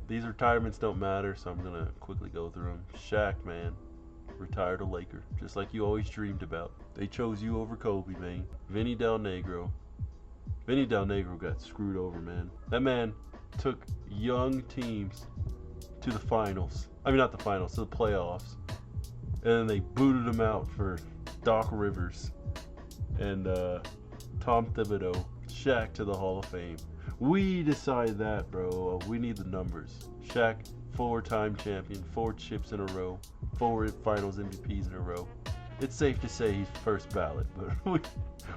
These retirements don't matter, so I'm gonna quickly go through them. Shaq, man, retired a Laker, just like you always dreamed about. They chose you over Kobe, man. Vinny Del Negro. Vinny Del Negro got screwed over, man. That man took young teams to the finals. I mean, not the finals, to the playoffs. And then they booted him out for Doc Rivers and Tom Thibodeau. Shaq to the Hall of Fame. We decide that, bro. We need the numbers. Shaq, 4-time champion, 4 chips in a row, 4 finals MVPs in a row. It's safe to say he's first ballot, but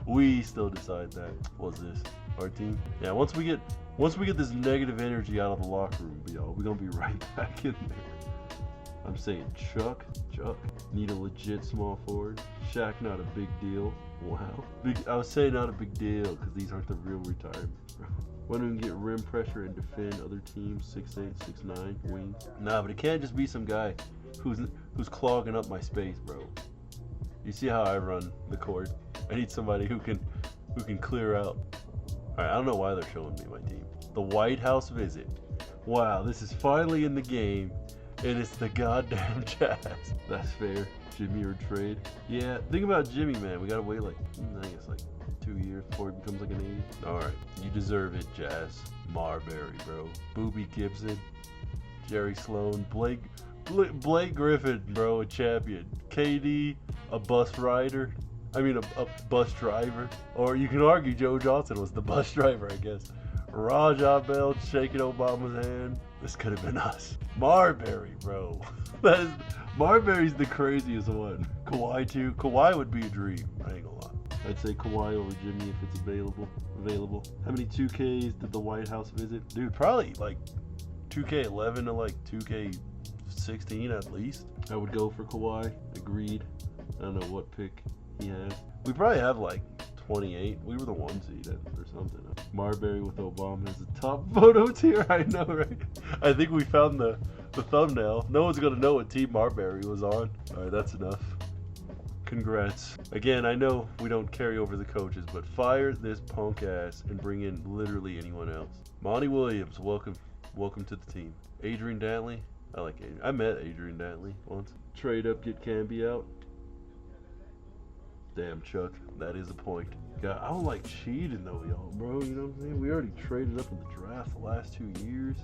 we still decide that. What's this? Our team? Yeah, once we get this negative energy out of the locker room, y'all, we're gonna be right back in there. I'm saying Chuck, need a legit small forward. Shaq, not a big deal. Wow. I was saying not a big deal because these aren't the real retirements, bro. When we can get rim pressure and defend other teams, 6'8", 6'9", wings. Nah, but it can't just be some guy who's clogging up my space, bro. You see how I run the court? I need somebody who can clear out. All right, I don't know why they're showing me my team. The White House visit. Wow, this is finally in the game, and it's the goddamn Jazz. That's fair. Jimmy or trade. Yeah, think about Jimmy, man. We gotta wait like, I guess like 2 years before he becomes like an 80. All right, you deserve it, Jazz. Marbury, bro. Boobie Gibson, Jerry Sloan, Blake Griffin, bro, a champion. KD, a bus rider. I mean, a bus driver. Or you can argue Joe Johnson was the bus driver, I guess. Rajah Bell shaking Obama's hand. This could have been us. Marbury, bro. Marbury's the craziest one. Kawhi too. Kawhi would be a dream. I ain't gonna lie. I'd say Kawhi over Jimmy if it's available. How many 2Ks did the White House visit? Dude, probably like 2K11 to like 2K16 at least. I would go for Kawhi. Agreed. I don't know what pick he has. We probably have like 28. We were the 1 seed or something. Marbury with Obama as a top photo tier. I know, right? I think we found the thumbnail. No one's gonna know what team Marbury was on. All right, that's enough. Congrats. Again, I know we don't carry over the coaches, but fire this punk ass and bring in literally anyone else. Monty Williams, welcome to the team. Adrian Dantley. I like Adrian. I met Adrian Dantley once. Trade up, get Camby out. Damn, Chuck, that is a point. God, I don't like cheating though, y'all, bro. You know what I'm saying? We already traded up in the draft the last 2 years.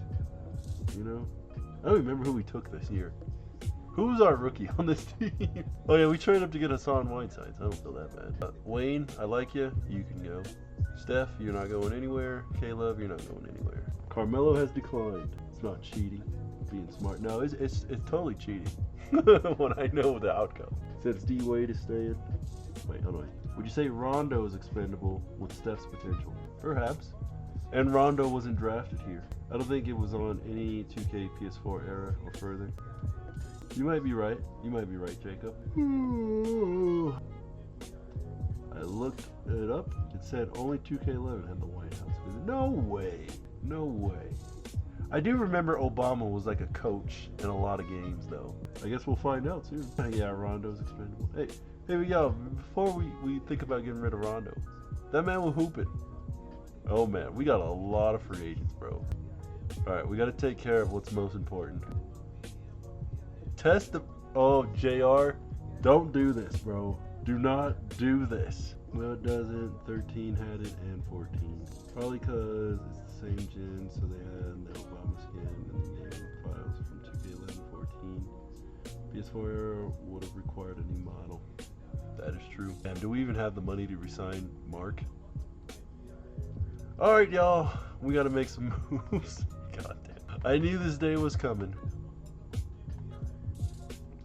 You know? I don't remember who we took this year. Who's our rookie on this team? Oh yeah, we traded up to get Hassan Whiteside, so I don't feel that bad. Wayne, I like you. You can go. Steph, you're not going anywhere. Caleb, you're not going anywhere. Carmelo has declined. It's not cheating. Being smart. No, it's totally cheating. When I know the outcome. Since D-Wade is staying. Wait, hold on. Would you say Rondo is expendable with Steph's potential? Perhaps. And Rondo wasn't drafted here. I don't think it was on any 2K PS4 era or further. You might be right. You might be right, Jacob. I looked it up. It said only 2K11 had the White House visit. No way. No way. I do remember Obama was like a coach in a lot of games, though. I guess we'll find out soon. Yeah, Rondo's expendable. Hey, yo, before we think about getting rid of Rondo, that man was hooping. Oh, man, we got a lot of free agents, bro. All right, we got to take care of what's most important. Test the... Oh, JR, don't do this, bro. Do not do this. Well, it doesn't. 13 had it and 14. Probably because it's the same gen, so they had the Obama skin and the game files from 2K11 14. PS4 era would have required a new model. That is true. And do we even have the money to resign Mark? Alright, y'all. We gotta make some moves. God damn. I knew this day was coming.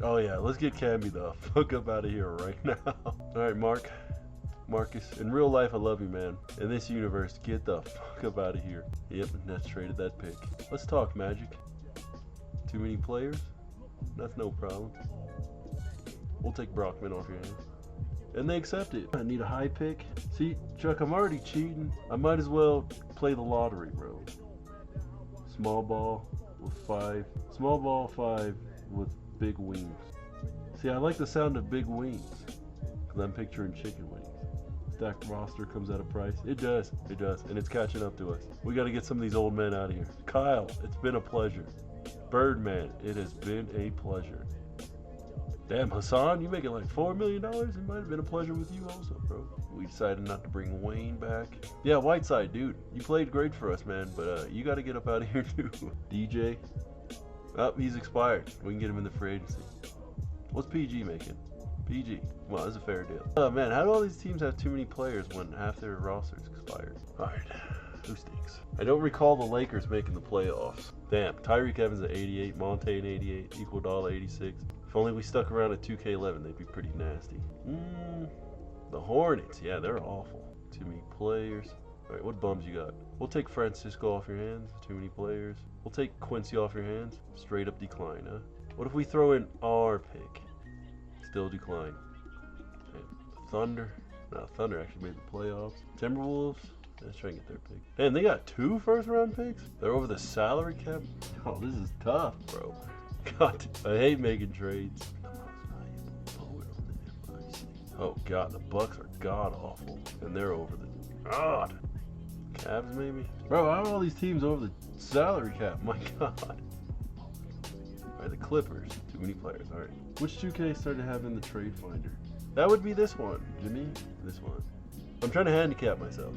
Oh yeah, let's get Camby the fuck up out of here right now. Alright, Marcus, in real life I love you, man. In this universe, get the fuck up out of here. Yep, Nets traded that pick. Let's talk Magic. Too many players? That's no problem. We'll take Brockman off your hands. And they accept it. I need a high pick. See, Chuck, I'm already cheating. I might as well play the lottery, bro. Small ball with 5. Small ball 5 with big wings. See, I like the sound of big wings because I'm picturing chicken wings. stacked roster comes at a price. It does. It does. And it's catching up to us. We got to get some of these old men out of here. Kyle, it's been a pleasure. Birdman, it has been a pleasure. Damn, Hassan, you making like $4 million? It might have been a pleasure with you also, bro. We decided not to bring Wayne back. Yeah, Whiteside, dude, you played great for us, man, but you got to get up out of here too. DJ, oh, he's expired. We can get him in the free agency. What's PG making? PG, well, that's a fair deal. Oh man, how do all these teams have too many players when half their roster's expired? All right, who stinks? I don't recall the Lakers making the playoffs. Damn, Tyreek Evans at 88, Monte at 88, Iguodala 86. If only we stuck around at 2K11, they'd be pretty nasty. The Hornets, yeah, they're awful. Too many players. All right, what bums you got? We'll take Francisco off your hands. Too many players. We'll take Quincy off your hands. Straight up decline, huh? What if we throw in our pick? Still decline. Okay. Thunder. No, Thunder actually made the playoffs. Timberwolves. Let's try and get their pick. And they got 2 first-round picks? They're over the salary cap? Oh, this is tough, bro. God, I hate making trades. Oh god, the Bucks are god awful, and they're over the god. Cavs maybe? Bro, how are all these teams over the salary cap? My god. Alright, the Clippers. Too many players. Alright. Which 2K started having the trade finder? That would be this one, Jimmy. This one. I'm trying to handicap myself.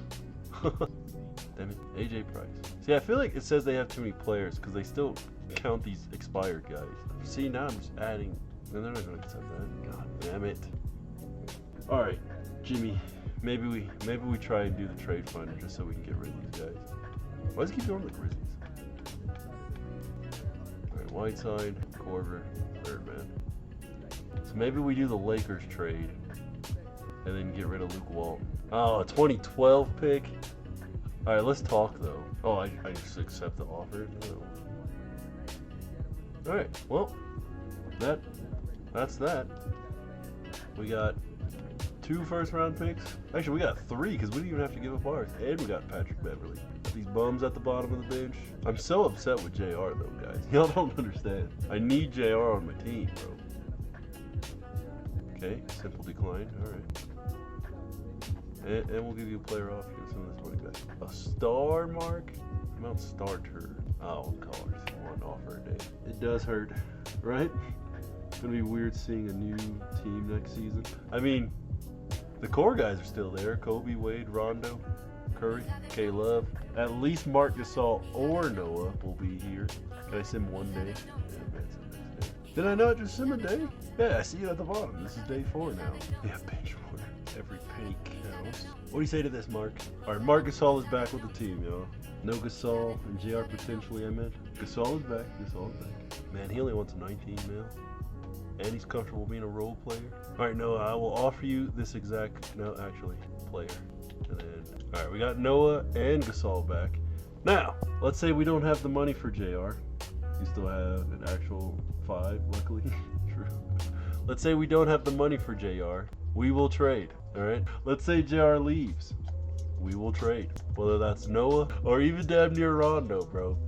Damn it. AJ Price. See, I feel like it says they have too many players because they still count these expired guys. See, now I'm just adding. No, they're not going to accept that. God damn it. Alright, Jimmy. Maybe we try and do the trade finder just so we can get rid of these guys. Why does it keep going with the Grizzlies? Alright, Whiteside, Corver, Birdman. So maybe we do the Lakers trade and then get rid of Luke Walton. Oh, a 2012 pick? Alright, let's talk though. Oh, I just accept the offer. No. Alright, well, that's that. We got 2 first-round picks. Actually, we got 3 because we didn't even have to give up ours. And we got Patrick Beverly. These bums at the bottom of the bench. I'm so upset with JR though, guys. Y'all don't understand. I need JR on my team, bro. Okay, simple decline. Alright. And we'll give you a player off. Give some of this money back. A star mark? Mount starter. Oh, colors. 1 offer a day. It does hurt, right? It's gonna be weird seeing a new team next season. I mean, the core guys are still there. Kobe, Wade, Rondo, Curry, K-Love. At least Marc Gasol or Noah will be here. Can I sim one day? Yeah, man, sim next day. Did I not just sim a day? Yeah, I see it at the bottom. This is day 4 now. Yeah, bench warmer. Every penny counts. What do you say to this, Mark? All right, Marc Gasol is back with the team, y'all. No Gasol and JR potentially, I meant. Gasol is back. Gasol is back. Man, he only wants 19 mil. And he's comfortable being a role player. All right, Noah, I will offer you this exact, no, actually, player. And then, all right, we got Noah and Gasol back. Now, let's say we don't have the money for JR. You still have an actual 5, luckily. True. Let's say we don't have the money for JR. We will trade, all right? Let's say JR leaves. We will trade. Whether that's Noah or even damn near Rondo, bro.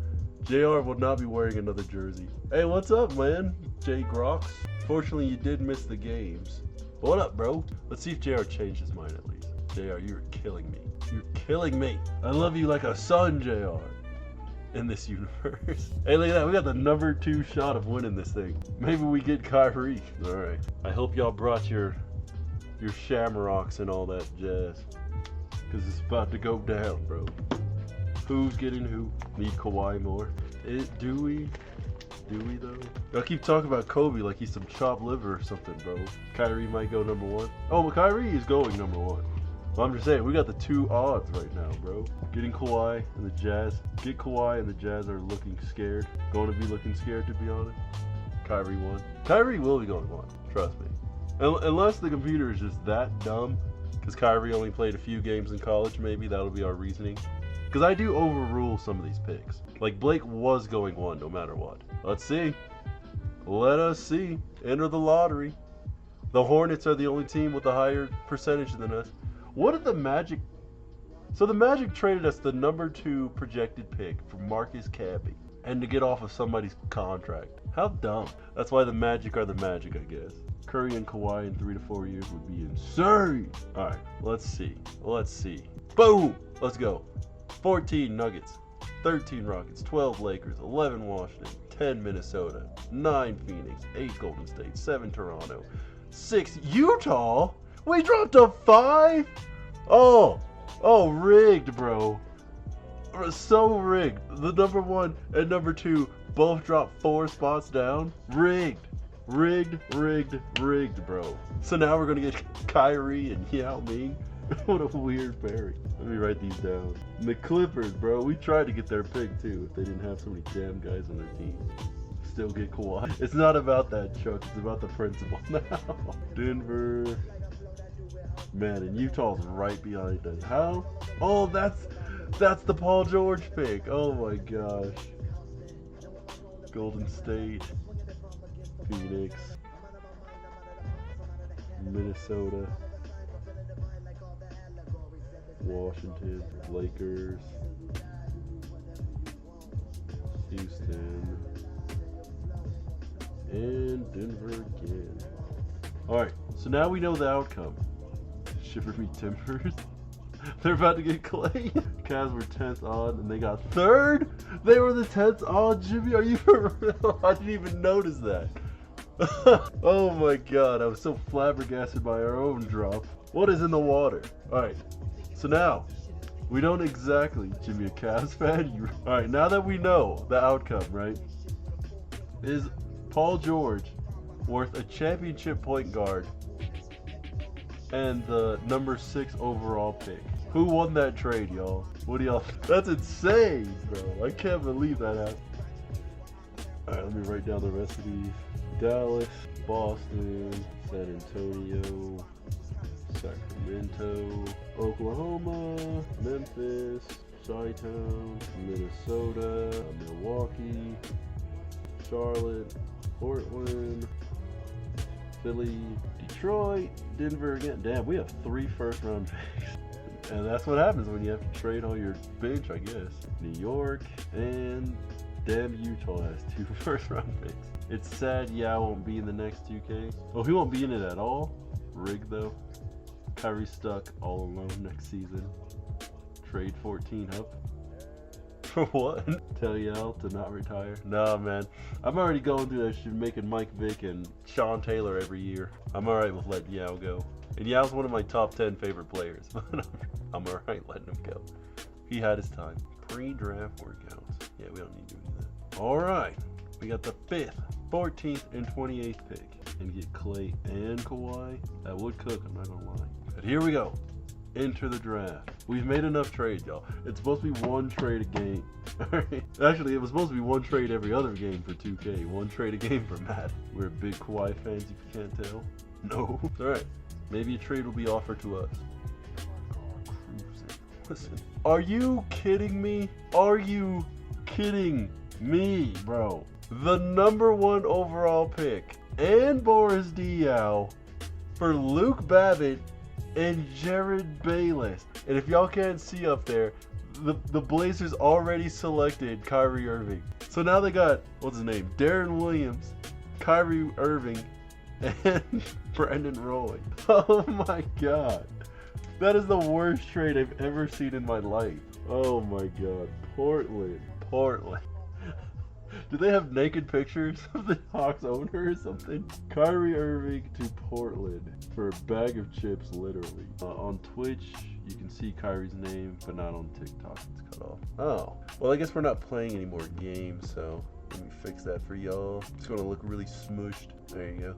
JR will not be wearing another jersey. Hey, what's up, man? Jay Grox. Fortunately, you did miss the games. What up, bro? Let's see if JR changed his mind at least. JR, you're killing me. You're killing me. I love you like a son, JR. In this universe. Hey, look at that. We got the number 2 shot of winning this thing. Maybe we get Kyrie. All right. I hope y'all brought your shamrocks and all that jazz. Because it's about to go down, bro. Who's getting who? Need Kawhi more. Do we? Do we though? Y'all keep talking about Kobe like he's some chopped liver or something, bro. Kyrie might go number 1. Oh, but Kyrie is going number 1. Well, I'm just saying, we got the 2 odds right now, bro. Getting Kawhi and the Jazz. Get Kawhi and the Jazz are looking scared. Going to be looking scared, to be honest. Kyrie 1. Kyrie will be going 1. Trust me. Unless the computer is just that dumb. Because Kyrie only played a few games in college, maybe that'll be our reasoning. Because I do overrule some of these picks. Like, Blake was going 1 no matter what. Let's see. Let us see. Enter the lottery. The Hornets are the only team with a higher percentage than us. What did the Magic... So the Magic traded us the number 2 projected pick for Marcus Camby. And to get off of somebody's contract. How dumb. That's why the Magic are the Magic, I guess. Curry and Kawhi in 3 to 4 years would be insane. All right, let's see. Boom. Let's go. 14 Nuggets, 13 Rockets, 12 Lakers, 11 Washington, 10 Minnesota, 9 Phoenix, 8 Golden State, 7 Toronto, 6 Utah. We dropped a 5? Oh, rigged, bro. So rigged. The number 1 and number 2 both dropped 4 spots down. Rigged, bro. So now we're gonna get Kyrie and Yao Ming. What a weird pairing. Let me write these down. And the Clippers, bro. We tried to get their pick too if they didn't have so many damn guys on their team. Still get Kawhi. It's not about that, Chuck. It's about the principle now. Denver. Man, and Utah's right behind us. How? Oh, that's the Paul George pick. Oh my gosh. Golden State. Phoenix. Minnesota. Washington, Lakers, Houston, and Denver again. Alright, so now we know the outcome. Shiver me timbers. They're about to get Clay. Cavs were 10th odd and they got 3rd? They were the 10th odd, Jimmy? Are you for real? I didn't even notice that. Oh my god, I was so flabbergasted by our own drop. What is in the water? Alright. So now, we don't exactly, Jimmy, a Cavs fan. Alright, now that we know the outcome, right? Is Paul George worth a championship point guard and the number 6 overall pick? Who won that trade, y'all? What do y'all? That's insane, bro. I can't believe that happened. Alright, let me write down the rest of these. Dallas, Boston, San Antonio, Sacramento, Oklahoma, Memphis, Chi-Town, Minnesota, Milwaukee, Charlotte, Portland, Philly, Detroit, Denver again. Damn, we have 3 first-round picks. And that's what happens when you have to trade all your bench, I guess. New York, and damn, Utah has 2 first-round picks. It's sad Yao won't be in the next 2K. Oh, he won't be in it at all? Rigged, though. Kyrie stuck all alone next season. Trade 14 up. For what? Tell Yao to not retire? Nah, man. I'm already going through that shit, making Mike Vick and Sean Taylor every year. I'm alright with letting Yao go. And Yao's one of my top 10 favorite players. But I'm alright letting him go. He had his time. Pre-draft workouts. Yeah, we don't need to do that. Alright. We got the 5th, 14th, and 28th pick. And get Clay and Kawhi. That would cook, I'm not gonna lie. But here we go. Enter the draft. We've made enough trades, y'all. It's supposed to be 1 trade a game. Alright. Actually, it was supposed to be 1 trade every other game for 2K. 1 trade a game for Madden. We're big Kawhi fans, if you can't tell. No. Alright. Maybe a trade will be offered to us. Listen. Are you kidding me? Are you kidding me, bro? The number 1 overall pick and Boris Diaw for Luke Babbitt and Jared Bayless. And if y'all can't see up there, the Blazers already selected Kyrie Irving. So now they got, what's his name? Darren Williams, Kyrie Irving, and Brandon Roy. Oh my god. That is the worst trade I've ever seen in my life. Oh my god. Portland. Do they have naked pictures of the Hawks owner or something? Kyrie Irving to Portland for a bag of chips, literally. On Twitch, you can see Kyrie's name, but not on TikTok. It's cut off. Oh, well, I guess we're not playing any more games, so let me fix that for y'all. It's gonna look really smushed. There you go.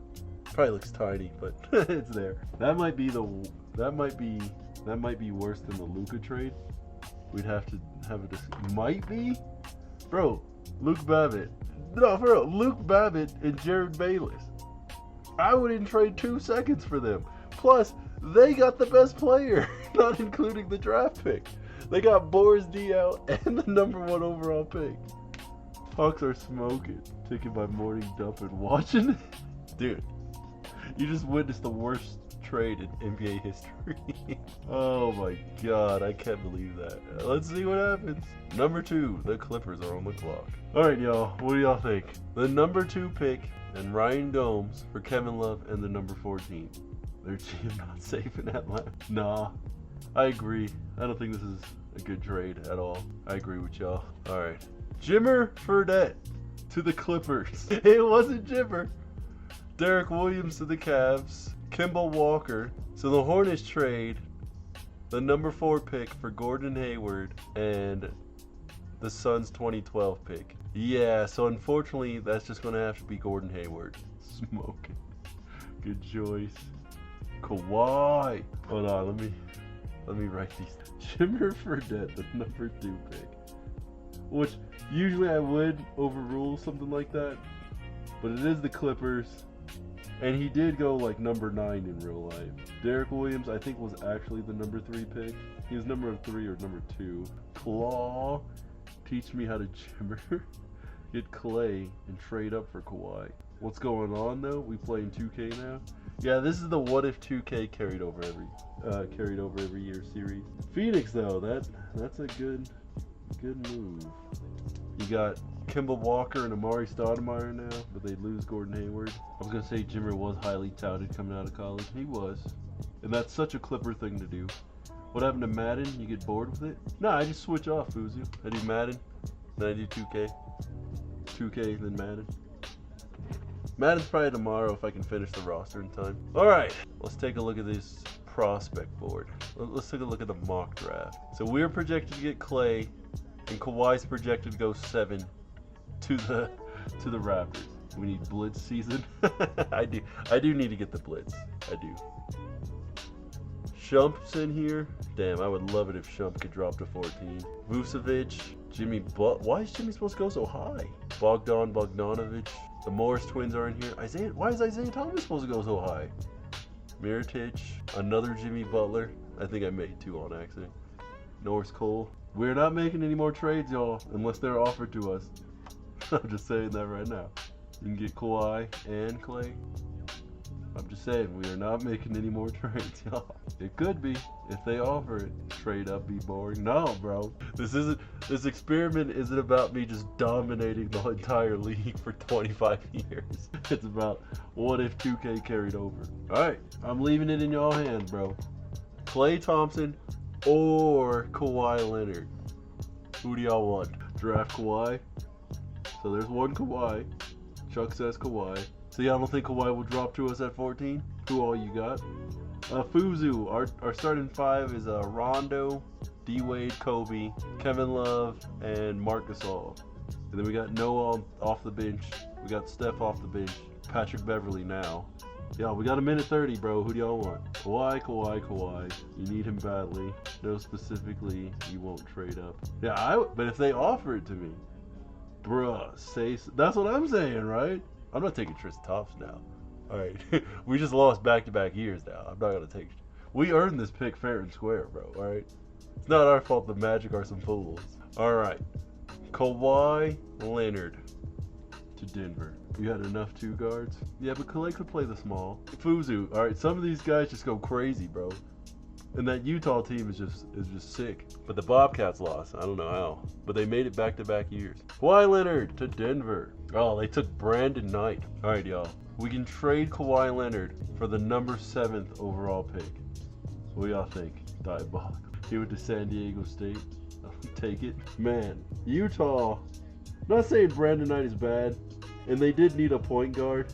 Probably looks tiny, but it's there. That might be worse than the Luka trade. We'd have to have a might be, bro. Luke Babbitt. No, for real. Luke Babbitt and Jared Bayless. I wouldn't trade 2 seconds for them. Plus, they got the best player, not including the draft pick. They got Boris Diaw and the number 1 overall pick. Hawks are smoking. Taken by morning dump and watching. Dude, you just witnessed the worst trade in NBA history. Oh my god, I can't believe that. Let's see what happens. Number 2, the Clippers are on the clock. Alright, y'all, what do y'all think? The number 2 pick and Ryan Gomes for Kevin Love and the number 14. Their team not safe in Atlanta. Nah, I agree. I don't think this is a good trade at all. I agree with y'all. Alright. Jimmer Fredette to the Clippers. It wasn't Jimmer. Derrick Williams to the Cavs. Kimball Walker. So the Hornets trade the number 4 pick for Gordon Hayward and the Suns 2012 pick. Yeah, so unfortunately that's just gonna have to be Gordon Hayward. Smoking. Good choice. Kawhi. Hold on, let me write these. Jimmer Fredette, the number 2 pick. Which usually I would overrule something like that, but it is the Clippers. And he did go like number 9 in real life. Derrick Williams, I think, was actually the number 3 pick. He was number 3 or number 2. Claw, teach me how to Jimmer. Get Clay and trade up for Kawhi. What's going on though? We play in 2K now. Yeah, this is the what if 2K carried over every year series. Phoenix though, that's a good move. You got Kimball Walker and Amari Stoudemire now, but they lose Gordon Hayward. I was gonna say Jimmer was highly touted coming out of college. He was, and that's such a Clipper thing to do. What happened to Madden? You get bored with it? No, I just switch off, Fuzu. I do Madden, then I do 2K, 2K, then Madden. Madden's probably tomorrow if I can finish the roster in time. All right, let's take a look at this prospect board. Let's take a look at the mock draft. So we're projected to get Clay, and Kawhi's projected to go 7 to the Raptors. We need blitz season. I do need to get the blitz. I do. Shump's in here. Damn, I would love it if Shump could drop to 14. Vucevic, Jimmy why is Jimmy supposed to go so high? Bogdanovic. The Morris twins are in here. Why is Isaiah Thomas supposed to go so high? Mirotic, another Jimmy Butler. I think I made 2 on accident. Norris Cole. We're not making any more trades, y'all, unless they're offered to us. I'm just saying that right now. You can get Kawhi and Clay. I'm just saying, we are not making any more trades, y'all. It could be, if they offer it. Trade up be boring. No, bro. This experiment isn't about me just dominating the entire league for 25 years. It's about what if 2K carried over. Alright, I'm leaving it in y'all hands, bro. Klay Thompson or Kawhi Leonard. Who do y'all want? Draft Kawhi. So there's one Kawhi. Chuck says Kawhi. So y'all don't think Kawhi will drop to us at 14? Who all you got? Fuzu, our starting 5 is Rondo, D-Wade, Kobe, Kevin Love, and Marc Gasol. And then we got Noah off the bench. We got Steph off the bench. Patrick Beverly now. Y'all, we got a minute 30, bro. Who do y'all want? Kawhi. You need him badly. No, specifically, you won't trade up. Yeah, but if they offer it to me, bruh, that's what I'm saying, right? I'm not taking Tristan Thompson now. All right, we just lost back-to-back years now. I'm not gonna take. We earned this pick fair and square, bro. All right, it's not our fault. The Magic are some fools. All right, Kawhi Leonard to Denver. You had enough 2 guards. Yeah, but Clay could play the small. Fuzu. All right, some of these guys just go crazy, bro. And that Utah team is just sick. But the Bobcats lost. I don't know how. But they made it back-to-back years. Kawhi Leonard to Denver. Oh, they took Brandon Knight. All right, y'all. We can trade Kawhi Leonard for the number 7th overall pick. What do y'all think? Diabolical. He went to San Diego State. I'll take it. Man, Utah. I'm not saying Brandon Knight is bad. And they did need a point guard.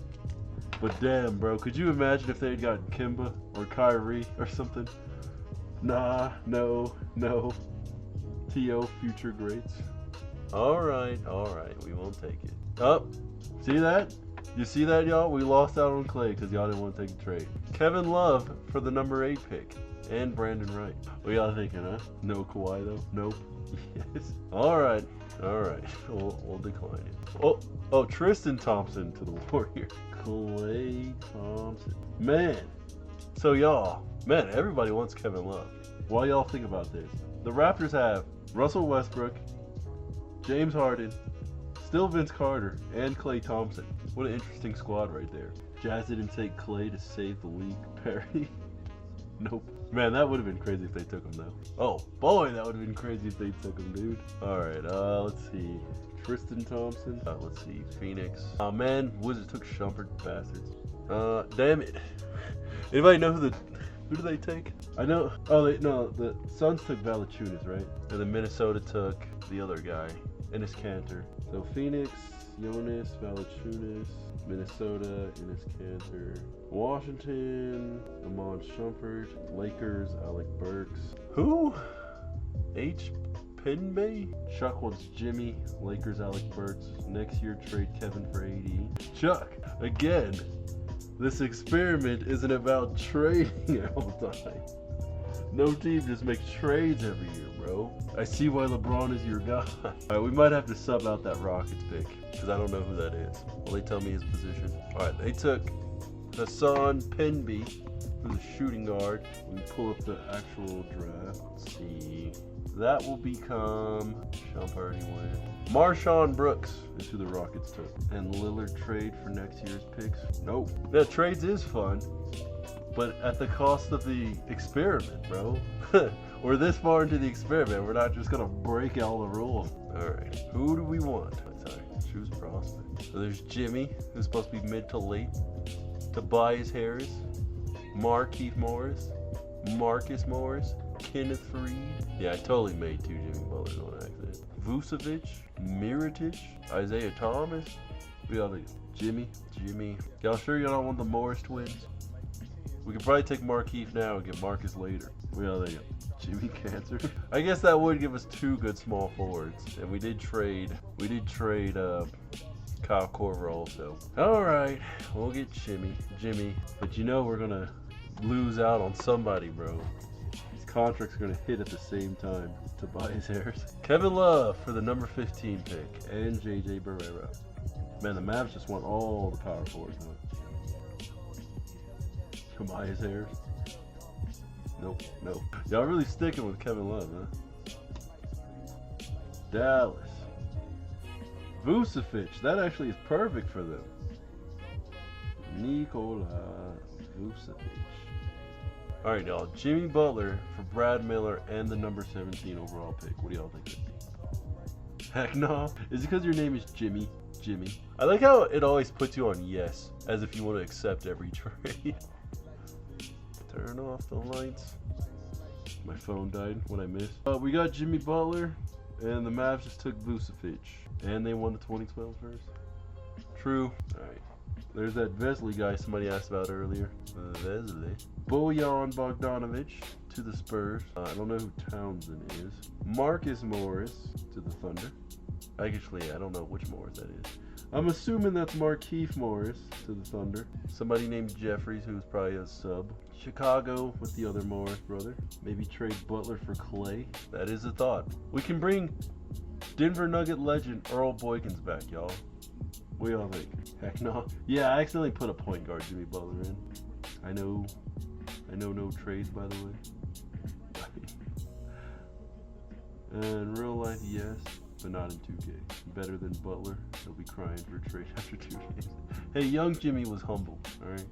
But damn, bro. Could you imagine if they had gotten Kimba or Kyrie or something? Nah, no. T.O. future greats. Alright, we won't take it. Oh, see that? You see that, y'all? We lost out on Clay because y'all didn't want to take the trade. Kevin Love for the number 8 pick. And Brandon Wright. What y'all thinking, huh? No Kawhi, though? Nope. Yes. Alright. We'll decline it. Oh, Tristan Thompson to the Warriors. Klay Thompson. Man. So, y'all. Man, everybody wants Kevin Love. Why y'all think about this? The Raptors have Russell Westbrook, James Harden, still Vince Carter, and Klay Thompson. What an interesting squad right there. Jazz didn't take Klay to save the league. Perry? Nope. Man, that would have been crazy if they took him though. Oh boy, that would have been crazy if they took him, dude. All right, let's see. Tristan Thompson. Let's see. Phoenix. Oh man, Wizards took Shumpert, bastards. Damn it. Anybody know who do they take? I know. Oh, the Suns took Valanciunas, right? And then Minnesota took the other guy, Enes Kanter. So Phoenix, Jonas, Valanciunas, Minnesota, Enes Kanter, Washington, Amon Shumpert, Lakers, Alec Burks. Who? H. Penbay? Chuck wants Jimmy, Lakers, Alec Burks. Next year, trade Kevin for AD. Chuck, again. This experiment isn't about trading all the time. No team just makes trades every year, bro. I see why LeBron is your guy. Alright, we might have to sub out that Rockets pick, because I don't know who that is. Will they tell me his position? Alright, they took Hassan Penby, who's a shooting guard. We can pull up the actual draft. Let's see. That will become Shumpert anyway. Marshawn Brooks is who the Rockets took. And Lillard trade for next year's picks? Nope. Yeah, trades is fun, but at the cost of the experiment, bro. We're this far into the experiment. We're not just gonna break all the rules. All right, who do we want? Sorry, choose prospect. So there's Jimmy, who's supposed to be mid to late. Tobias Harris, Markieff Morris, Marcus Morris, Kenneth Faried. Yeah, I totally made two Jimmy Butlers on accident. Vucevic, Mirotic, Isaiah Thomas. We got Jimmy. Y'all sure y'all don't want the Morris twins? We could probably take Markieff now and get Marcus later. We got Jimmy Cancer. I guess that would give us two good small forwards. And we did trade Kyle Korver also. All right, we'll get Jimmy. But you know we're gonna lose out on somebody, bro. Contracts are going to hit at the same time. Tobias Harris. Kevin Love for the number 15 pick. And JJ Barrera. Man, the Mavs just want all the power forwards. Tobias Harris. Nope. Y'all really sticking with Kevin Love, huh? Dallas. Vucevic. That actually is perfect for them. Nikola Vucevic. All right, y'all. Jimmy Butler for Brad Miller and the number 17 overall pick. What do y'all think? Heck no. Is it because your name is Jimmy? I like how it always puts you on yes, as if you want to accept every trade. Turn off the lights. My phone died when I missed. We got Jimmy Butler, and the Mavs just took Vucevic, and they won the 2012 first. True. All right. There's that Vesely guy somebody asked about earlier. Vesely. Bojan Bogdanovic to the Spurs. I don't know who Townsend is. Marcus Morris to the Thunder. Actually, I don't know which Morris that is. I'm assuming that's Markieff Morris to the Thunder. Somebody named Jeffries, who's probably a sub. Chicago with the other Morris brother. Maybe trade Butler for Clay. That is a thought. We can bring Denver Nugget legend Earl Boykins back, y'all. What do y'all think? Heck no. Yeah, I accidentally put a point guard Jimmy Butler in. I know no trades, by the way. In real life, yes, but not in 2K. Better than Butler. He'll be crying for a trade after 2 games. Hey, young Jimmy was humble, alright?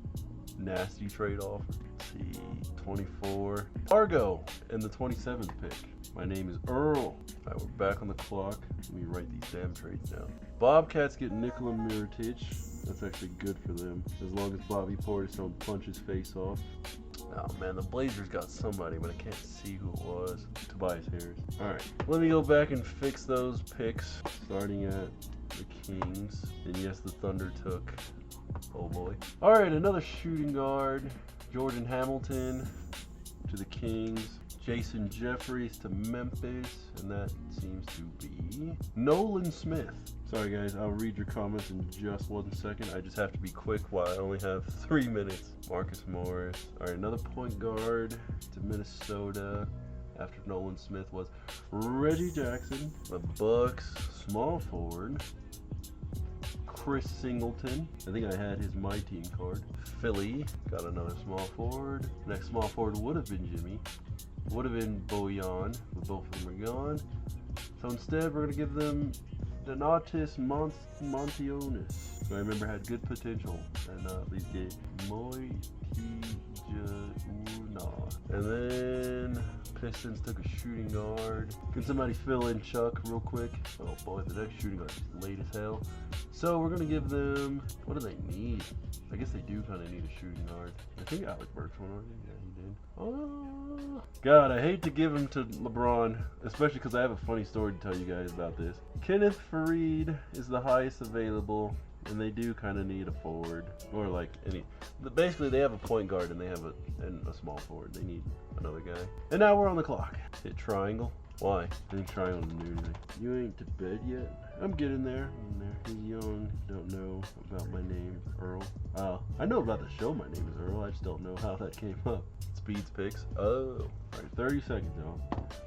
Nasty trade offer. Let's see, 24. Argo and the 27th pick. My name is Earl. Alright, we're back on the clock. Let me write these damn trades down. Bobcats get Nikola Mirotic. That's actually good for them, as long as Bobby Portis don't punch his face off. Oh man, the Blazers got somebody, but I can't see who it was. Tobias Harris. Alright, let me go back and fix those picks. Starting at the Kings. And yes, the Thunder took, oh boy. Alright, another shooting guard. Jordan Hamilton to the Kings. Jason Jeffries to Memphis. And that seems to be Nolan Smith. Sorry guys, I'll read your comments in just 1 second. I just have to be quick while I only have 3 minutes. Marcus Morris. Alright, another point guard to Minnesota after Nolan Smith was Reggie Jackson. The Bucks, small forward. Chris Singleton. I think I had his My Team card. Philly got another small forward. Next small forward would have been Jimmy. Would have been Bojan, but both of them are gone. So instead, we're going to give them Donatis Montionis, who I remember had good potential and these games. And then Pistons took a shooting guard. Can somebody fill in Chuck real quick? Oh boy, the next shooting guard is late as hell. So we're gonna give them, what do they need? I guess they do kind of need a shooting guard. I think Alec Burks went on. Yeah, he did. Oh, God, I hate to give him to LeBron, especially because I have a funny story to tell you guys about this. Kenneth Faried is the highest available, and they do kind of need a forward, or like any. Basically, they have a point guard and they have a small forward. They need another guy. And now we're on the clock. Hit triangle. Why? I think triangle didn't do anything. You ain't to bed yet? I'm getting there. He's young. Don't know about my name, Earl. I know about the show. My name is Earl. I just don't know how that came up. Speeds picks. Oh, all right. 30 seconds, y'all.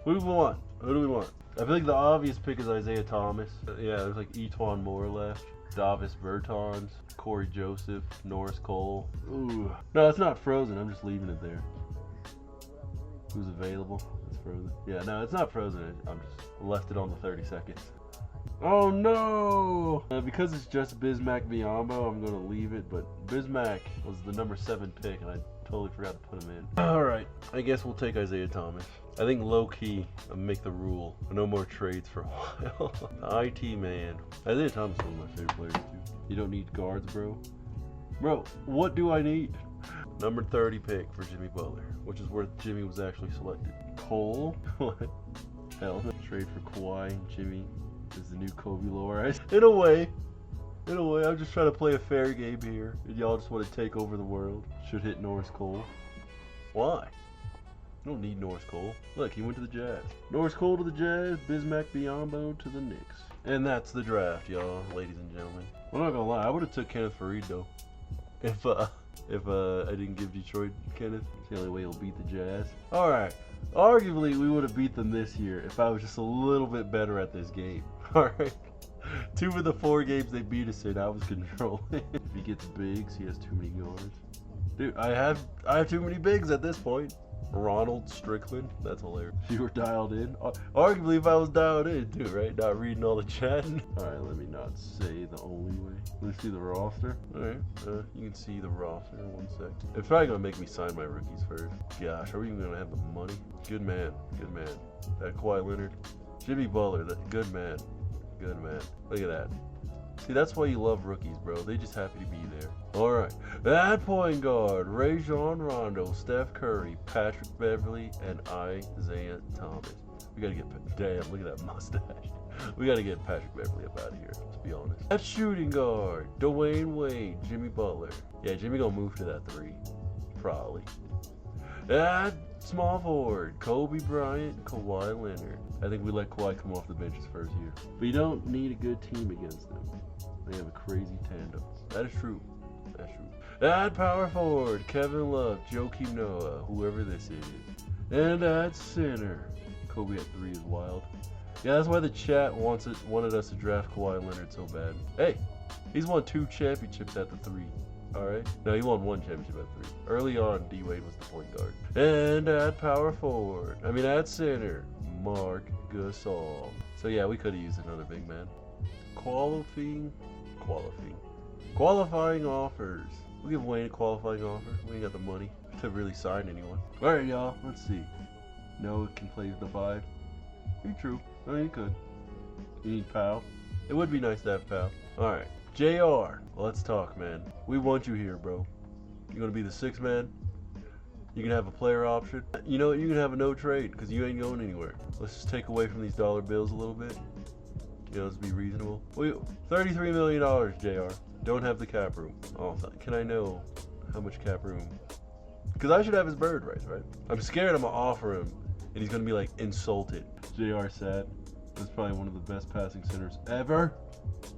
Who do we want? Who do we want? I feel like the obvious pick is Isaiah Thomas. Yeah, there's like Etwan Moore left. Davis Bertans, Corey Joseph, Norris Cole. Ooh. No, it's not frozen. I'm just leaving it there. Who's available? It's frozen. Yeah, no, it's not frozen. I'm just left it on the 30 seconds. Oh no! Because it's just Bismack Biyombo, I'm going to leave it, but Bismack was the number 7 pick, and I totally forgot to put him in. Alright, I guess we'll take Isaiah Thomas. I think low-key, I'll make the rule. No more trades for a while. The IT man. Isaiah Thomas is one of my favorite players, too. You don't need guards, bro. Bro, what do I need? Number 30 pick for Jimmy Butler, which is where Jimmy was actually selected. Cole? What? Hell, trade for Kawhi and Jimmy is the new Kobe Lawrence. In a way, I'm just trying to play a fair game here, and y'all just want to take over the world. Should hit Norris Cole. Why? You don't need Norris Cole. Look, he went to the Jazz. Norris Cole to the Jazz, Bismack Biyombo to the Knicks. And that's the draft, y'all, ladies and gentlemen. I'm not gonna lie, I would have took Kenneth Faried though. If I didn't give Detroit Kenneth. It's the only way he'll beat the Jazz. Alright. Arguably, we would have beat them this year if I was just a little bit better at this game. Alright. 2 of the 4 games they beat us in, I was controlling. If he gets bigs, he has too many guards. Dude, I have too many bigs at this point. Ronald Strickland, that's hilarious. If you were dialed in, arguably if I was dialed in too, right? Not reading all the chat. Alright, let me not say the only way. Let's see the roster. Alright, you can see the roster in 1 sec. It's probably gonna make me sign my rookies first. Gosh, are we even gonna have the money? Good man, good man. That Kawhi Leonard. Jimmy Butler, that good man. Good man. Look at that. See, that's why you love rookies, bro. They just happy to be there. Alright. That point guard, Rajon Rondo, Steph Curry, Patrick Beverly, and Isaiah Thomas. We gotta get, damn, look at that mustache. We gotta get Patrick Beverly up out of here, let's be honest. That shooting guard, Dwayne Wade, Jimmy Butler. Yeah, Jimmy gonna move to that 3. Probably. That small forward, Kobe Bryant, Kawhi Leonard. I think we let Kawhi come off the bench his first year. But you don't need a good team against them. They have a crazy tandem. That is true. That's true. That power forward, Kevin Love, Joakim Noah, whoever this is. And that center. Kobe at 3 is wild. Yeah, that's why the chat wanted us to draft Kawhi Leonard so bad. Hey, he's won 2 championships at the 3. Alright? No, he won 1 championship at 3. Early on, D-Wade was the point guard. And at power forward, at center, Mark Gasol. So yeah, we could have used another big man. Qualifying offers. We'll give Wayne a qualifying offer. We ain't got the money to really sign anyone. Alright, y'all, let's see. Noah can play the 5. Be true. I mean, he could. You need Powell. It would be nice to have Powell. Alright. JR, let's talk, man. We want you here, bro. You're gonna be the 6th man. You can have a player option. You know what? You can have a no trade because you ain't going anywhere. Let's just take away from these dollar bills a little bit. You know, let's be reasonable. $33 million, JR. Don't have the cap room. Oh, can I know how much cap room? Because I should have his bird rights, right? I'm scared I'm gonna offer him and he's gonna be like insulted. JR said, that's probably one of the best passing centers ever.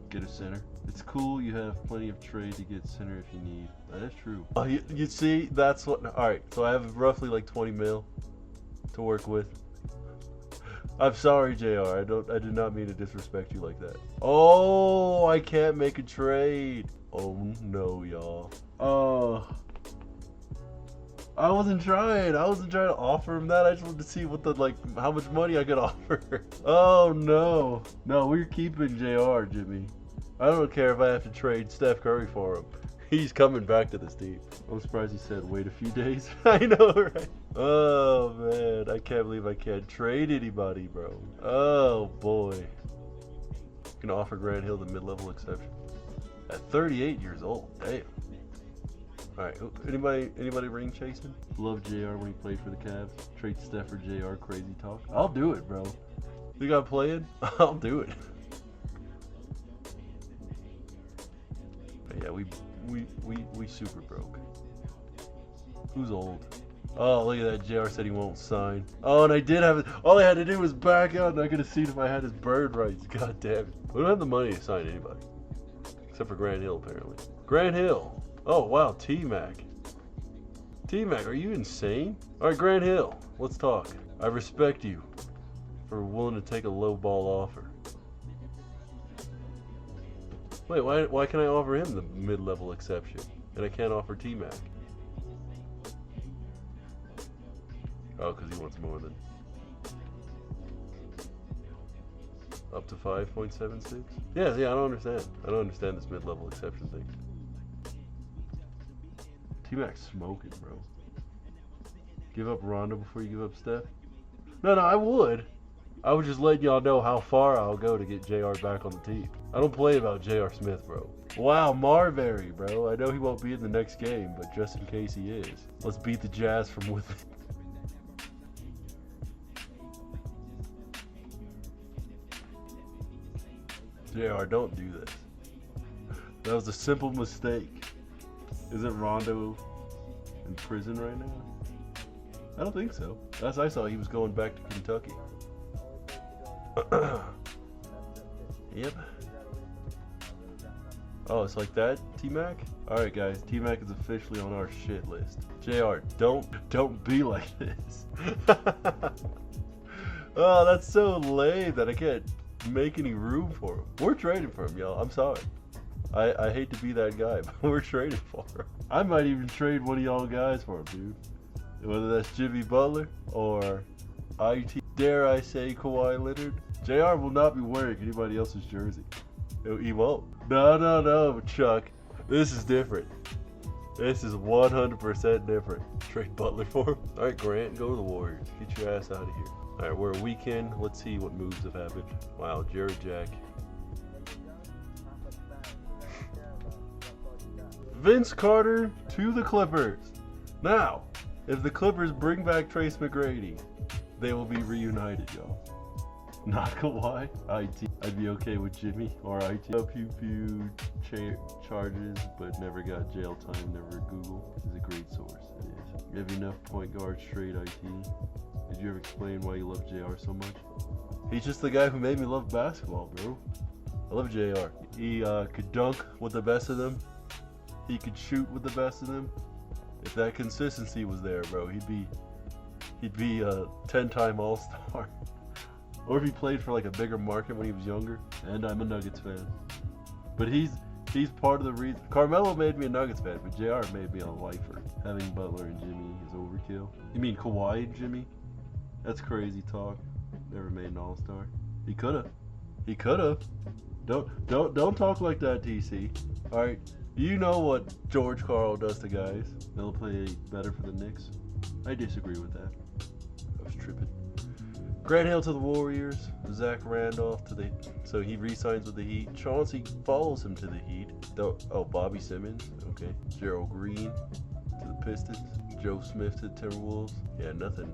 Get a center. It's cool you have plenty of trade to get center if you need. That is true. You see, that's what. Alright, so I have roughly like 20 mil to work with. I'm sorry, JR. I did not mean to disrespect you like that. Oh, I can't make a trade. Oh no, y'all. Oh. I wasn't trying to offer him that. I just wanted to see what the, like, how much money I could offer. Oh no. No, we're keeping JR, Jimmy. I don't care if I have to trade Steph Curry for him. He's coming back to this team. I'm surprised he said wait a few days. I know, right? Oh man, I can't believe I can't trade anybody, bro. Oh boy. Can offer Grant Hill the mid-level exception. At 38 years old, damn. Alright, anybody ring chasing? Love JR when he played for the Cavs. Trade Steph for JR, crazy talk. I'll do it, bro. You got playing? I'll do it. But yeah, we super broke. Who's old? Oh, look at that. JR said he won't sign. Oh, and I did have it. All I had to do was back out, and I could have seen if I had his bird rights. God damn it. We don't have the money to sign anybody. Except for Grant Hill, apparently. Grant Hill. Oh, wow. T-Mac. T-Mac, are you insane? All right, Grant Hill. Let's talk. I respect you for willing to take a low ball offer. Wait, why can I offer him the mid-level exception? And I can't offer T-Mac? Oh, because he wants more than up to 5.76? Yeah, I don't understand. I don't understand this mid-level exception thing. T-Mac's smoking, bro. Give up Rondo before you give up Steph? No, I would. I was just letting y'all know how far I'll go to get JR back on the team. I don't play about J.R. Smith, bro. Wow, Marbury, bro. I know he won't be in the next game, but just in case he is. Let's beat the Jazz from within. JR, don't do this. That was a simple mistake. Isn't Rondo in prison right now? I don't think so. Last I saw, he was going back to Kentucky. Yep. Oh, it's like that, T-Mac? Alright guys, T-Mac is officially on our shit list. JR, don't be like this. Oh, that's so lame that I can't make any room for him. We're trading for him, y'all. I'm sorry. I hate to be that guy, but we're trading for him. I might even trade one of y'all guys for him, dude. Whether that's Jimmy Butler or IT, dare I say Kawhi Leonard. JR will not be wearing anybody else's jersey. He won't. No, Chuck. This is different. This is 100% different. Trade Butler for him. All right, Grant, go to the Warriors. Get your ass out of here. All right, we're a weekend. Let's see what moves have happened. Wow, Jared Jack. Vince Carter to the Clippers. Now, if the Clippers bring back Tracy McGrady, they will be reunited, y'all. Not Kawhi. IT. I'd be okay with Jimmy or IT. Pew charges, but never got jail time. Never Google. Is a great source. It is. You have enough point guards straight IT. Did you ever explain why you love JR so much? He's just the guy who made me love basketball, bro. I love JR. He could dunk with the best of them. He could shoot with the best of them. If that consistency was there, bro, he'd be a 10-time All-Star. Or if he played for like a bigger market when he was younger. And I'm a Nuggets fan. But he's part of the reason. Carmelo made me a Nuggets fan, but JR made me a lifer. Having Butler and Jimmy is overkill. You mean Kawhi and Jimmy? That's crazy talk. Never made an All-Star. He coulda. Don't talk like that, TC. Alright. You know what George Karl does to guys. They'll play better for the Knicks. I disagree with that. I was tripping. Grant Hill to the Warriors. Zach Randolph to the... So he re-signs with the Heat. Chauncey follows him to the Heat. Oh, Bobby Simmons. Okay. Gerald Green to the Pistons. Joe Smith to the Timberwolves. Yeah, nothing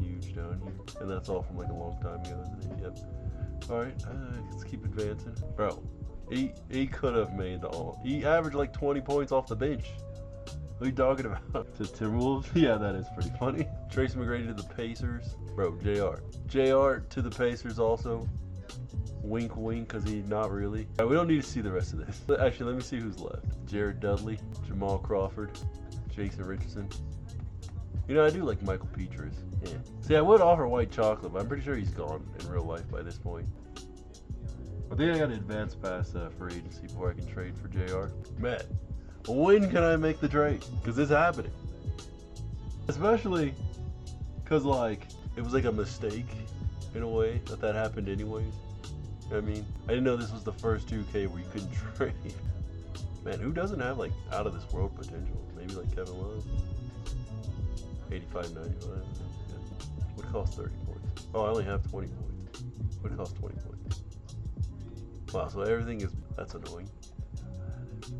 huge down here. And that's all from like a long time ago, isn't it? Yep. Alright, let's keep advancing. Bro, he could have made the all. He averaged like 20 points off the bench. What are you talking about? To Timberwolves? Yeah, that is pretty funny. Tracy McGrady to the Pacers. Bro, JR to the Pacers also. Wink, wink, because he's not really. Right, we don't need to see the rest of this. Actually, let me see who's left. Jared Dudley, Jamal Crawford, Jason Richardson. You know, I do like Michael Petras. Yeah. See, I would offer white chocolate, but I'm pretty sure he's gone in real life by this point. I think I got to advance past free agency before I can trade for JR. Matt, when can I make the trade? Because it's happening. Especially because, like, it was like a mistake in a way that happened anyways. I mean, I didn't know this was the first 2K where you couldn't trade. Man, who doesn't have, like, out of this world potential? Maybe like Kevin Love. 85, 95. Yeah. Would cost 30 points. Oh, I only have 20 points. Would cost 20 points. Wow, so everything is, that's annoying.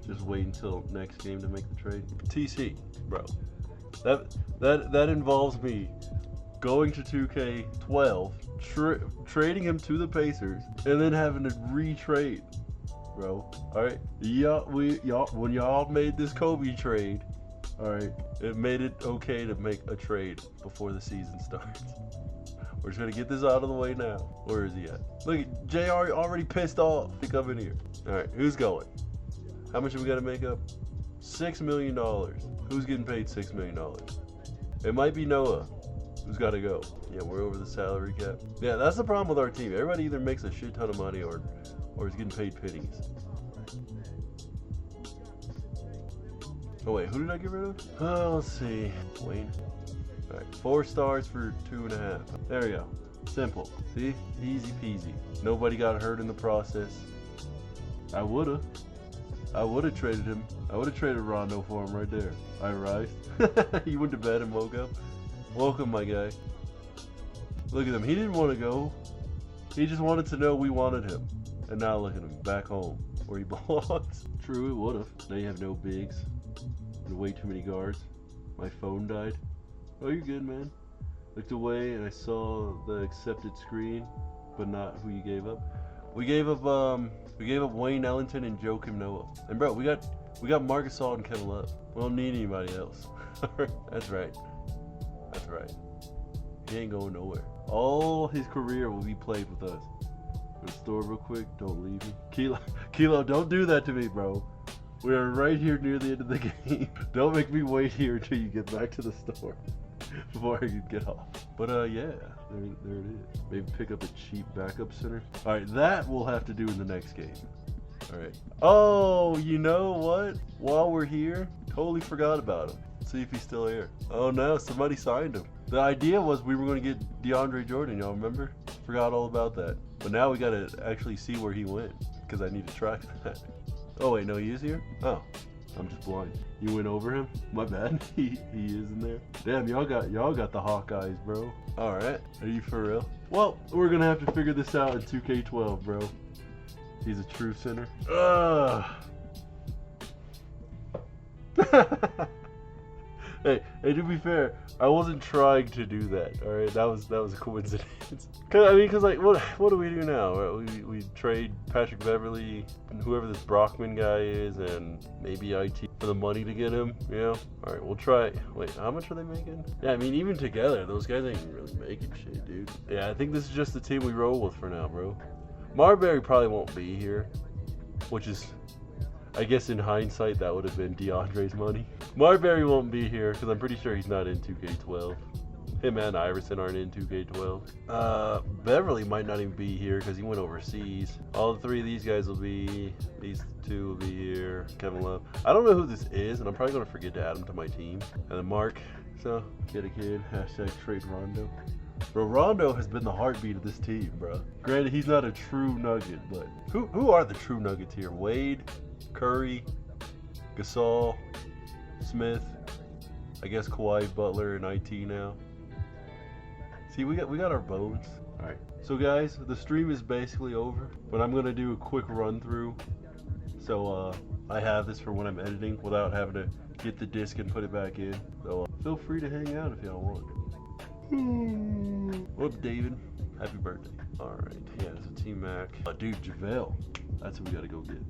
Just wait until next game to make the trade. TC, bro. That involves me going to 2K12, trading him to the Pacers, and then having to retrade, bro. All right, when y'all made this Kobe trade, all right, it made it okay to make a trade before the season starts. We're just gonna get this out of the way now. Where is he at? Look, JR already pissed off to come in here. All right, who's going? How much do we gotta make up? $6 million. Who's getting paid $6 million? It might be Noah. Who's got to go? Yeah, we're over the salary cap. Yeah, that's the problem with our team. Everybody either makes a shit ton of money or is getting paid pennies. Oh wait, who did I get rid of? Let's see. Wayne. All right, 4 stars for 2.5. There we go. Simple. See? Easy peasy. Nobody got hurt in the process. I would've traded him. I would've traded Rondo for him right there. I rise. You went to bed and woke up. Welcome, my guy. Look at him. He didn't want to go. He just wanted to know we wanted him. And now look at him. Back home where he belongs. True, it would've. Now you have no bigs. And way too many guards. My phone died. Oh, you're good, man. Looked away and I saw the accepted screen, but not who you gave up. We gave up Wayne Ellington and Joakim Noah. And bro, we got Marcus Gasol and Kevin Love. We don't need anybody else. That's right. That's right. He ain't going nowhere. All his career will be played with us. Go to the store real quick. Don't leave me. Kilo, don't do that to me, bro. We are right here near the end of the game. Don't make me wait here until you get back to the store before I can get off. But yeah, there it is. Maybe pick up a cheap backup center. All right, that we'll have to do in the next game. All right. Oh, you know what? While we're here, totally forgot about him. Let's see if he's still here. Oh no, somebody signed him. The idea was we were going to get DeAndre Jordan, y'all remember? Forgot all about that. But now we got to actually see where he went because I need to track that. Oh wait, no, he is here? Oh, I'm just blind. You went over him? My bad. he is in there. Damn, y'all got the Hawkeyes, bro. All right, are you for real? Well, we're gonna have to figure this out in 2K12, bro. He's a true center. Hey, to be fair, I wasn't trying to do that. All right, that was a coincidence. Cause like, what do we do now? We trade Patrick Beverly and whoever this Brockman guy is, and maybe IT for the money to get him. You know? All right, we'll try. Wait, how much are they making? Yeah, I mean, even together, those guys ain't really making shit, dude. Yeah, I think this is just the team we roll with for now, bro. Marbury probably won't be here, which is, I guess in hindsight, that would have been DeAndre's money. Marbury won't be here because I'm pretty sure he's not in 2K12. Him and Iverson aren't in 2K12. Beverly might not even be here because he went overseas. All 3 of these guys will be, these 2 will be here. Kevin Love. I don't know who this is, and I'm probably going to forget to add him to my team. And then Mark. So, get a kid. Hashtag trade Rondo. Bro, Rondo has been the heartbeat of this team, bro. Granted, he's not a true Nugget, but who are the true Nuggets here? Wade, Curry, Gasol, Smith, I guess Kawhi, Butler, and IT now. See, we got our bones. All right. So guys, the stream is basically over, but I'm gonna do a quick run through. So I have this for when I'm editing without having to get the disc and put it back in. So feel free to hang out if y'all want. What up, David? Happy birthday. All right. Yeah, it's a Team Mac. Dude, JaVale. That's what we gotta go get.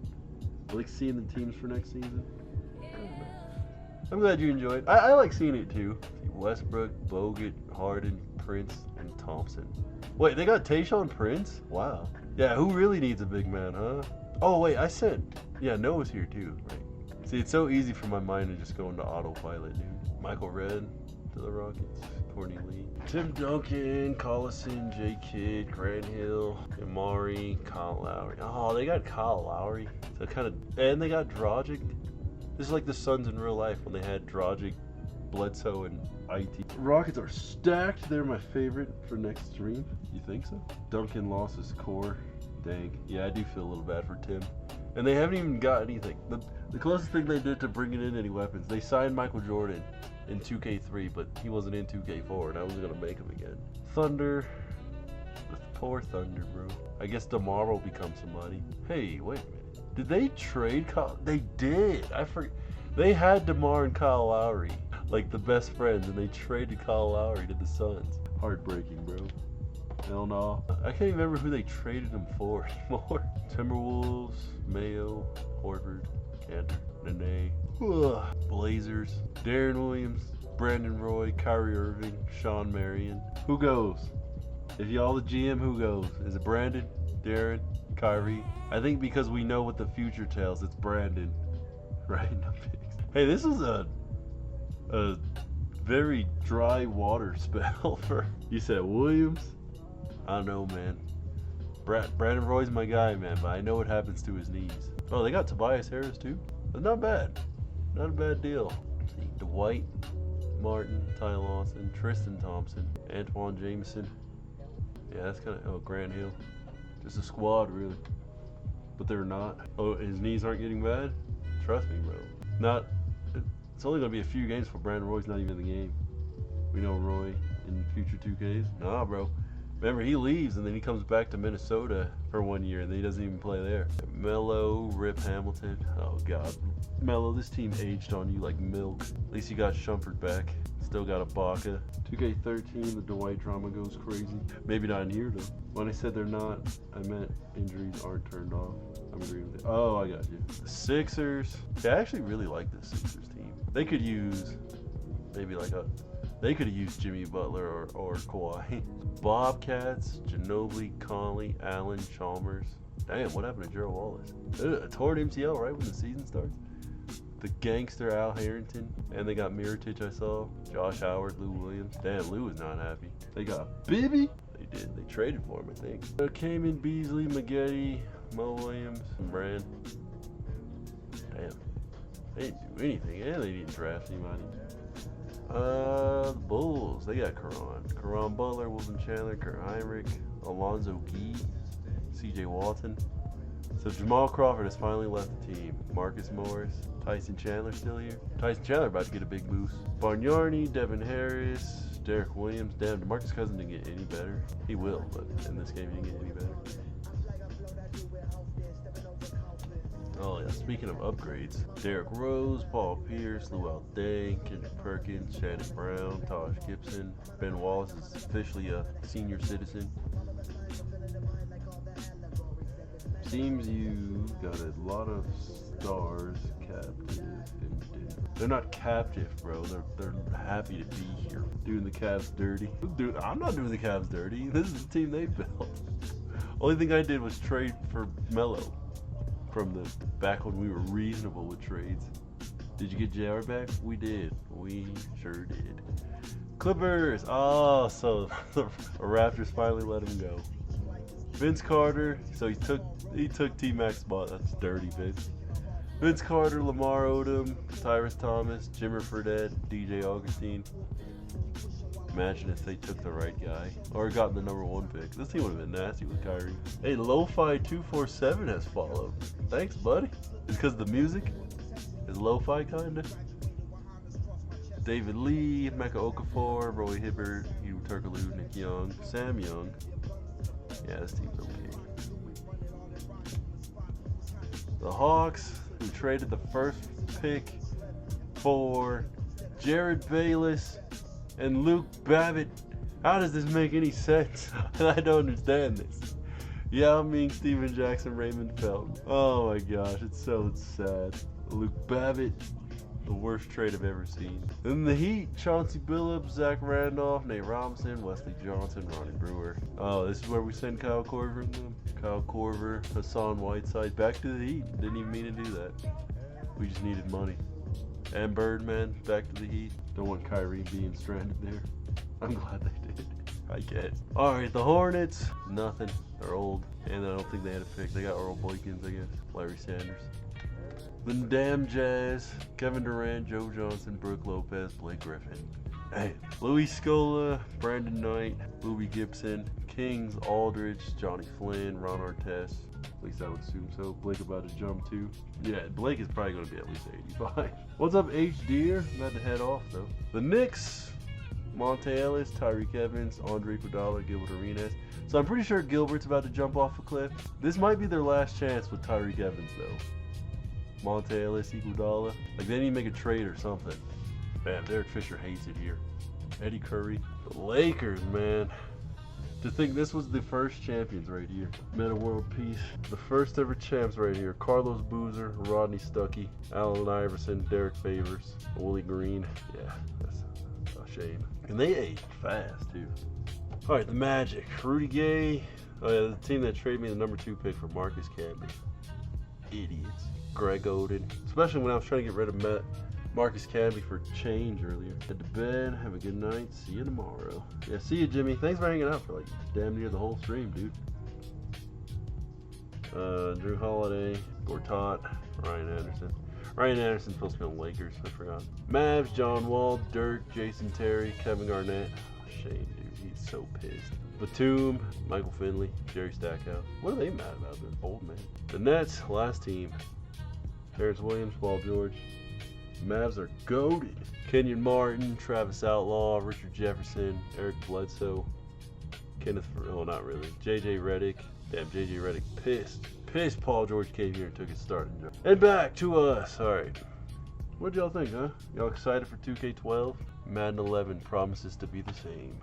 I like seeing the teams for next season. I'm glad you enjoyed. I like seeing it too. Westbrook, Bogut, Harden, Prince, and Thompson. Wait, they got Tayshaun Prince? Wow. Yeah, who really needs a big man, huh? Oh wait, I sent. Yeah, Noah's here too, right? See, it's so easy for my mind to just go into autopilot, dude. Michael Redd to the Rockets. Courtney Lee. Tim Duncan, Collison, J. Kidd, Grant Hill, Amari, Kyle Lowry. Oh, they got Kyle Lowry. So and they got Dragic. This is like the Suns in real life when they had Dragic, Bledsoe and IT. Rockets are stacked. They're my favorite for next stream. You think so? Duncan lost his core. Dang. Yeah, I do feel a little bad for Tim. And they haven't even got anything. The closest thing they did to bringing in any weapons, they signed Michael Jordan in 2K3, but he wasn't in 2K4, and I wasn't going to make him again. Thunder. Poor Thunder, bro. I guess DeMar will become somebody. Hey, wait a minute. Did they trade Kyle? They did. I forget. They had DeMar and Kyle Lowry, like the best friends, and they traded Kyle Lowry to the Suns. Heartbreaking, bro. Hell no. I can't even remember who they traded him for anymore. Timberwolves, Mayo, Horford, Cantor, Nene, Blazers, Darren Williams, Brandon Roy, Kyrie Irving, Sean Marion. Who goes? If y'all the GM, who goes? Is it Brandon, Darren, Kyrie? I think because we know what the future tells, it's Brandon. Right? No pics. Hey, this is a very dry water spell for... You said Williams? I don't know, man. Brandon Roy's my guy, man, but I know what happens to his knees. Oh, they got Tobias Harris, too? That's not bad. Not a bad deal. Let's see, Dwight, Martin, Ty Lawson, Tristan Thompson, Antoine Jameson. Yeah, that's kind of... Oh, Grant Hill. Just a squad, really. But they're not. Oh, his knees aren't getting bad? Trust me, bro. It's only going to be a few games for Brandon Roy's not even in the game. We know Roy in future 2Ks. Nah, bro. Remember, he leaves and then he comes back to Minnesota for 1 year and then he doesn't even play there. Melo, Rip Hamilton. Oh, God. Melo, this team aged on you like milk. At least you got Shumpert back. Still got Ibaka. 2K13, the Dwight drama goes crazy. Maybe not in here, though. When I said they're not, I meant injuries aren't turned off. I'm agreeing with it. Oh, I got you. The Sixers. Yeah, I actually really like this Sixers team. They could use maybe like they could have used Jimmy Butler or Kawhi. Bobcats, Ginóbili, Conley, Allen, Chalmers. Damn, what happened to Gerald Wallace? Tore an MCL right when the season starts. The gangster Al Harrington. And they got Mirotic, I saw. Josh Howard, Lou Williams. Damn, Lou was not happy. They got Bibby. They did. They traded for him, I think. Cayman, Beasley, McGrady, Mo Williams, and Brand. Damn. They didn't do anything. And they didn't draft anybody. The Bulls, they got Caron Butler, Wilson Chandler, Kurt Heinrich, Alonzo Gee, CJ Walton. So Jamal Crawford has finally left the team. Marcus Morris, Tyson Chandler still here. Tyson Chandler about to get a big boost. Bargnani, Devin Harris, Derrick Williams. Damn, DeMarcus Cousins didn't get any better. He will, but in this game he didn't get any better. Oh yeah, speaking of upgrades, Derrick Rose, Paul Pierce, Luol Deng, Kendrick Perkins, Shannon Brown, Taj Gibson, Ben Wallace is officially a senior citizen. Seems you got a lot of stars captive in Denver. They're not captive, bro. They're happy to be here. Doing the Cavs dirty. Dude, I'm not doing the Cavs dirty. This is the team they built. Only thing I did was trade for Melo. From the back when we were reasonable with trades. Did you get JR back? We did. We sure did. Clippers. Oh, so the Raptors finally let him go. Vince Carter. So he took T-Mac's spot. That's dirty, Vince. Vince Carter, Lamar Odom, Tyrese Thomas, Jimmer Fredette, DJ Augustine. Imagine if they took the right guy or gotten the #1 pick. This team would have been nasty with Kyrie. Hey, Lo-Fi 247 has followed. Thanks, buddy. It's because the music is lo-fi, kinda. David Lee, Mecca Okafor, Roy Hibbert, Hugh Turkoglu, Nick Young, Sam Young. Yeah, this team's okay. The Hawks, who traded the first pick for Jared Bayless and Luke Babbitt. How does this make any sense? I don't understand this. Yao Ming, Steven Jackson, Raymond Felton. Oh my gosh, it's so sad. Luke Babbitt, the worst trade I've ever seen. Then the Heat, Chauncey Billups, Zach Randolph, Nate Robinson, Wesley Johnson, Ronnie Brewer. Oh, this is where we send Kyle Korver and them. Kyle Korver, Hassan Whiteside, back to the Heat. Didn't even mean to do that. We just needed money. And Birdman, back to the Heat. Don't want Kyrie being stranded there. I'm glad they did. I guess. Alright, the Hornets, nothing. They're old. And I don't think they had a pick. They got Earl Boykins, I guess. Larry Sanders. The damn Jazz, Kevin Durant, Joe Johnson, Brooke Lopez, Blake Griffin. Hey, Louis Scola, Brandon Knight, Louis Gibson, Kings, Aldridge, Johnny Flynn, Ron Artest. At least I would assume so. Blake about to jump too. Yeah, Blake is probably going to be at least 85. What's up, H. Deer? I'm about to head off though. The Knicks, Monte Ellis, Tyreek Evans, Andre Iguodala, Gilbert Arenas. So I'm pretty sure Gilbert's about to jump off a cliff. This might be their last chance with Tyreek Evans though. Monte Ellis, Iguodala. Like they need to make a trade or something. Man, Derek Fisher hates it here. Eddie Curry. The Lakers, man. To think this was the first champions right here. Meta World Peace. The first ever champs right here. Carlos Boozer, Rodney Stuckey, Allen Iverson, Derek Favors, Willie Green. Yeah, that's a shame. And they ate fast, too. All right, the Magic. Rudy Gay. Oh, yeah, the team that traded me the number 2 pick for Marcus Camby. Idiots. Greg Oden. Especially when I was trying to get rid of Marcus Camby for change earlier. Head to bed. Have a good night. See you tomorrow. Yeah, see you, Jimmy. Thanks for hanging out for like damn near the whole stream, dude. Drew Holiday, Gortat, Ryan Anderson. Ryan Anderson's supposed to be on the Lakers. I forgot. Mavs, John Wall, Dirk, Jason Terry, Kevin Garnett. Oh, shame, dude. He's so pissed. Batum, Michael Finley, Jerry Stackhouse. What are they mad about? They're old, man. The Nets, last team. Terrence Williams, Paul George. Mavs are goated. Kenyon Martin, Travis Outlaw, Richard Jefferson, Eric Bledsoe, Kenneth, oh not really, JJ Redick. Damn, JJ Redick pissed Paul George came here and took his starting job. And back to us. Alright. What'd y'all think, huh? Y'all excited for 2K12? Madden 11 promises to be the same.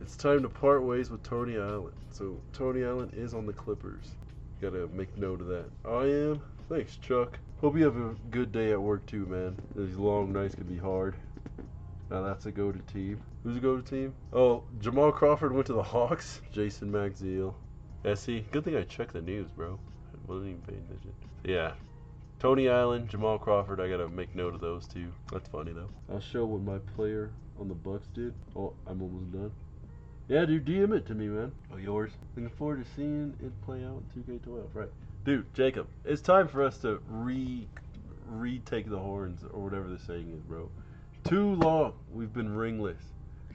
It's time to part ways with Tony Allen. So Tony Allen is on the Clippers. Gotta make note of that. I am. Thanks, Chuck. Hope you have a good day at work too, man. These long nights can be hard. Now that's a go-to team. Who's a go-to team? Oh, Jamal Crawford went to the Hawks. Jason Magziel. SE. Good thing I checked the news, bro. I wasn't even paying attention. Yeah. Tony Allen, Jamal Crawford. I gotta make note of those two. That's funny though. I'll show what my player on the Bucks did. Oh, I'm almost done. Yeah, dude, DM it to me, man. Oh, yours. Looking forward to seeing it play out in 2K12. Right. Dude, Jacob, it's time for us to retake the horns, or whatever the saying is, bro. Too long we've been ringless.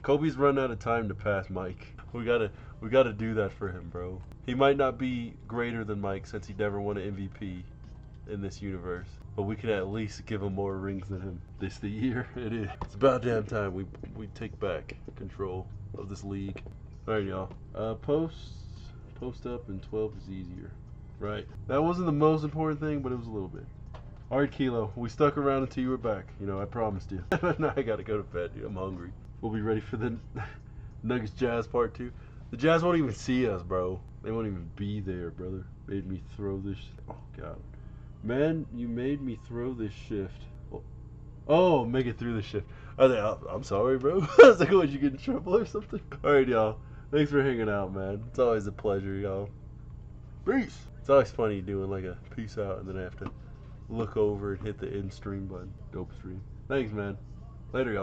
Kobe's run out of time to pass Mike. We gotta do that for him, bro. He might not be greater than Mike since he never won an MVP in this universe, but we can at least give him more rings than him. This the year it is. It's about damn time we take back control of this league. All right, y'all. Post up and 12 is easier. Right. That wasn't the most important thing, but it was a little bit. All right, Kilo. We stuck around until you were back. You know, I promised you. Now I gotta go to bed, dude. I'm hungry. We'll be ready for the Nuggets Jazz part 2. The Jazz won't even see us, bro. They won't even be there, brother. Made me throw this. Oh God, man, you made me throw this shift. Oh, make it through the shift. I'm sorry, bro. I was like, what, you get in trouble or something? All right, y'all. Thanks for hanging out, man. It's always a pleasure, y'all. Peace. It's always funny doing like a peace out and then I have to look over and hit the end stream button. Dope stream. Thanks, man. Later, y'all.